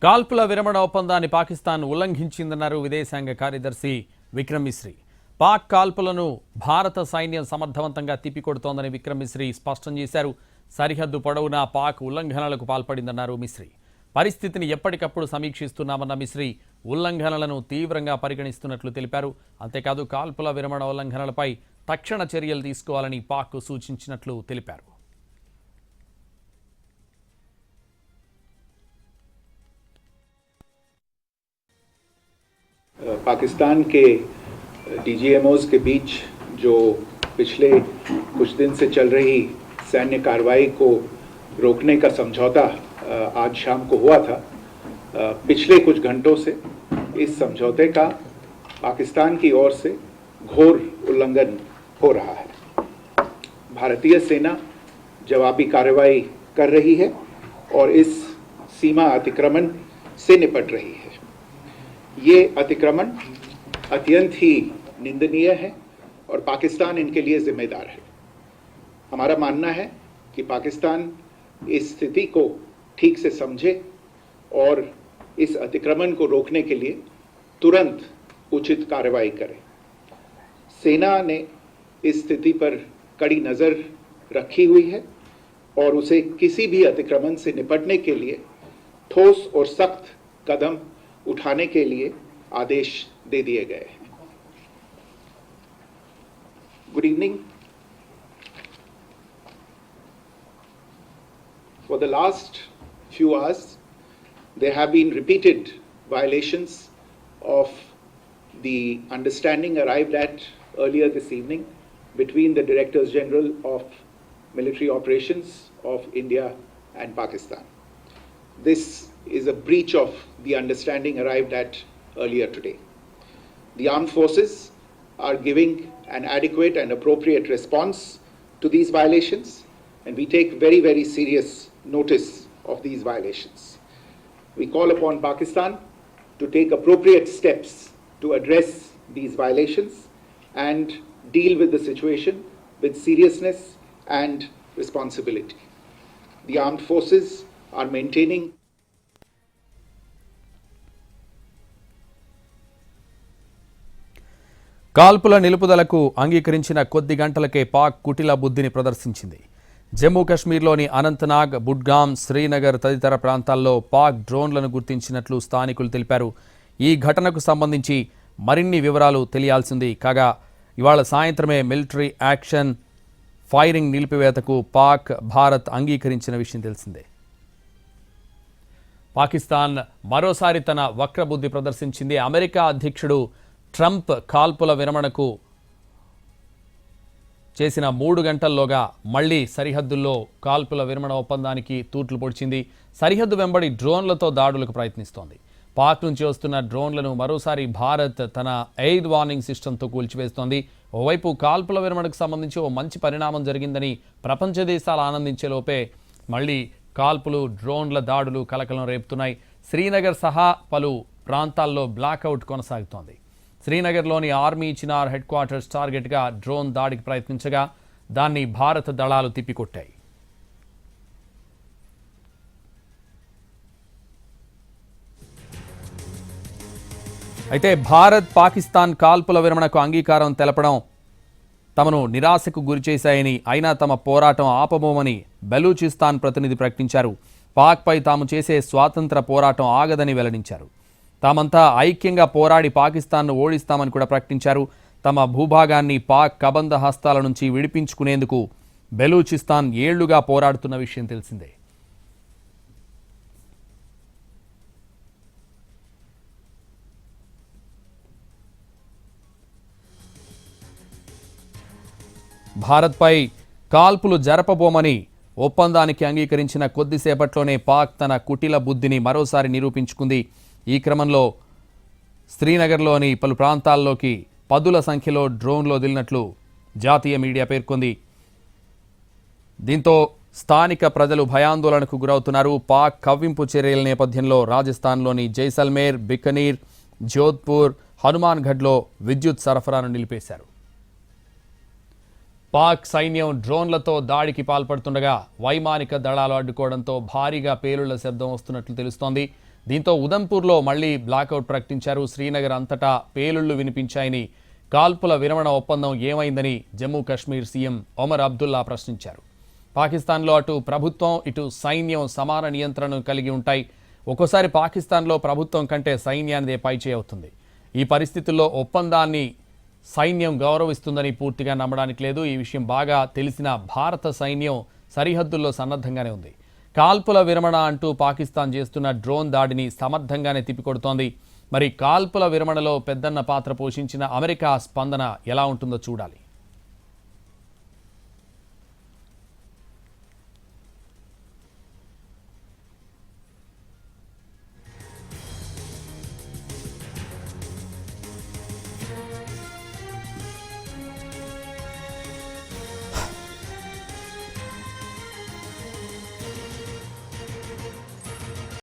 కాల్పుల విరమణ ఒప్పందాన్ని పాకిస్తాన్ ఉల్లంఘించిందన్నారు విదేశాంగ కార్యదర్శి విక్రమ్ మిశ్రీ. పాక్ కాల్పులను భారత సైన్యం సమర్థవంతంగా తిప్పికొడుతోందని విక్రమ్ మిశ్రీ స్పష్టం చేశారు. సరిహద్దు పొడవునా పాక్ ఉల్లంఘనలకు పాల్పడిందన్నారు మిశ్రీ. పరిస్థితిని ఎప్పటికప్పుడు సమీక్షిస్తున్నామన్న మిశ్రీ ఉల్లంఘనలను తీవ్రంగా పరిగణిస్తున్నట్లు తెలిపారు. అంతేకాదు కాల్పుల విరమణ ఉల్లంఘనలపై తక్షణ చర్యలు తీసుకోవాలని పాక్ సూచించినట్లు తెలిపారు. पाकिस्तान के डीजीएमओज के बीच जो पिछले कुछ दिन से चल रही सैन्य कार्रवाई को रोकने का समझौता आज शाम को हुआ था। पिछले कुछ घंटों से इस समझौते का पाकिस्तान की ओर से घोर उल्लंघन हो रहा है। भारतीय सेना जवाबी कार्रवाई कर रही है और इस सीमा अतिक्रमण से निपट रही है। ये अतिक्रमण अत्यंत ही निंदनीय है और पाकिस्तान इनके लिए जिम्मेदार है। हमारा मानना है कि पाकिस्तान इस स्थिति को ठीक से समझे और इस अतिक्रमण को रोकने के लिए तुरंत उचित कार्रवाई करे। सेना ने इस स्थिति पर कड़ी नज़र रखी हुई है और उसे किसी भी अतिक्रमण से निपटने के लिए ठोस और सख्त कदम उठाने के लिए आदेश दे दिए गए हैं। Good evening. For the last few hours, there have been repeated violations of the understanding arrived at earlier this evening between the Directors General of Military Operations of India and Pakistan. This is a breach of the understanding arrived at earlier today. The armed forces are giving an adequate and appropriate response to these violations, and we take very, very serious notice of these violations. We call upon Pakistan to take appropriate steps to address these violations and deal with the situation with seriousness and responsibility. The armed forces are maintaining కాల్పుల నిలుపుదలకు అంగీకరించిన కొద్ది గంటలకే పాక్ కుటిల బుద్ధిని ప్రదర్శించింది. జమ్మూ కశ్మీర్లోని అనంతనాగ్, బుడ్గామ్, శ్రీనగర్ తదితర ప్రాంతాల్లో పాక్ డ్రోన్లను గుర్తించినట్లు స్థానికులు తెలిపారు. ఈ ఘటనకు సంబంధించి మరిన్ని వివరాలు తెలియాల్సింది కాగా ఇవాళ సాయంత్రమే మిలిటరీ యాక్షన్ ఫైరింగ్ నిలిపివేతకు పాక్, భారత్ అంగీకరించిన విషయం తెలిసిందే. పాకిస్తాన్ మరోసారి తన వక్రబుద్ధి ప్రదర్శించింది. అమెరికా అధ్యక్షుడు ట్రంప్ కాల్పుల విరమణకు చేసిన 3 గంటల్లోగా మళ్లీ సరిహద్దుల్లో కాల్పుల విరమణ ఒప్పందానికి తూట్లు పొడిచింది. సరిహద్దు వెంబడి డ్రోన్లతో దాడులకు ప్రయత్నిస్తోంది. పాక్ నుంచి వస్తున్న డ్రోన్లను మరోసారి భారత్ తన ఎయిర్ వార్నింగ్ సిస్టంతో కూల్చివేస్తోంది. ఓవైపు కాల్పుల విరమణకు సంబంధించి ఓ మంచి పరిణామం జరిగిందని ప్రపంచ దేశాలు ఆనందించేలోపే మళ్లీ కాల్పులు, డ్రోన్ల దాడులు కలకలం రేపుతున్నాయి. శ్రీనగర్ సహా పలు ప్రాంతాల్లో బ్లాకౌట్ కొనసాగుతోంది. శ్రీనగర్లోని ఆర్మీ చినార్ హెడ్ క్వార్టర్స్ టార్గెట్గా డ్రోన్ దాడికి ప్రయత్నించగా దాన్ని భారత దళాలు తిప్పికొట్టాయి. అయితే భారత్, పాకిస్తాన్ కాల్పుల విరమణకు అంగీకారం తెలపడం తమను నిరాశకు గురిచేశాయని, అయినా తమ పోరాటం ఆపబోమని బెలూచిస్తాన్ ప్రతినిధి ప్రకటించారు. పాక్పై తాము చేసే స్వాతంత్ర పోరాటం ఆగదని వెల్లడించారు. తామంతా ఐక్యంగా పోరాడి పాకిస్తాన్ను ఓడిస్తామని కూడా ప్రకటించారు. తమ భూభాగాన్ని పాక్ కబంధ హస్తాల నుంచి విడిపించుకునేందుకు బెలూచిస్తాన్ ఏళ్లుగా పోరాడుతున్న విషయం తెలిసిందే. భారత్పై కాల్పులు జరపబోమని ఒప్పందానికి అంగీకరించిన కొద్దిసేపట్లోనే పాక్ తన కుటిల బుద్ధిని మరోసారి నిరూపించుకుంది. ఈ క్రమంలో శ్రీనగర్లోని పలు ప్రాంతాల్లోకి పదుల సంఖ్యలో డ్రోన్లు వదిలినట్లు జాతీయ మీడియా పేర్కొంది. దీంతో స్థానిక ప్రజలు భయాందోళనకు గురవుతున్నారు. పాక్ కవ్వింపు చర్యల నేపథ్యంలో రాజస్థాన్లోని జైసల్మేర్, బికనీర్, జోధ్పూర్, హనుమాన్గఢ్లో విద్యుత్ సరఫరాను నిలిపేశారు. పాక్ సైన్యం డ్రోన్లతో దాడికి పాల్పడుతుండగా వైమానిక దళాలు అడ్డుకోవడంతో భారీగా పేలుళ్ల శబ్దం వస్తున్నట్లు తెలుస్తోంది. దీంతో ఉదంపూర్లో మళ్లీ బ్లాకౌట్ ప్రకటించారు. శ్రీనగర్ అంతటా పేలుళ్లు వినిపించాయని, కాల్పుల విరమణ ఒప్పందం ఏమైందని జమ్మూ కాశ్మీర్ సీఎం ఒమర్ అబ్దుల్లా ప్రశ్నించారు. పాకిస్తాన్లో అటు ప్రభుత్వం ఇటు సైన్యం సమాన నియంత్రణను కలిగి ఉంటాయి. ఒక్కోసారి పాకిస్తాన్లో ప్రభుత్వం కంటే సైన్యానిదే పైచేయి అవుతుంది. ఈ పరిస్థితుల్లో ఒప్పందాన్ని సైన్యం గౌరవిస్తుందని పూర్తిగా నమ్మడానికి లేదు. ఈ విషయం బాగా తెలిసిన భారత సైన్యం సరిహద్దుల్లో సన్నద్ధంగానే ఉంది. కాల్పుల విరమణ అంటూ పాకిస్తాన్ చేస్తున్న డ్రోన్ దాడిని సమర్థంగానే తిప్పికొడుతోంది. మరి కాల్పుల విరమణలో పెద్దన్న పాత్ర పోషించిన అమెరికా స్పందన ఎలా ఉంటుందో చూడాలి.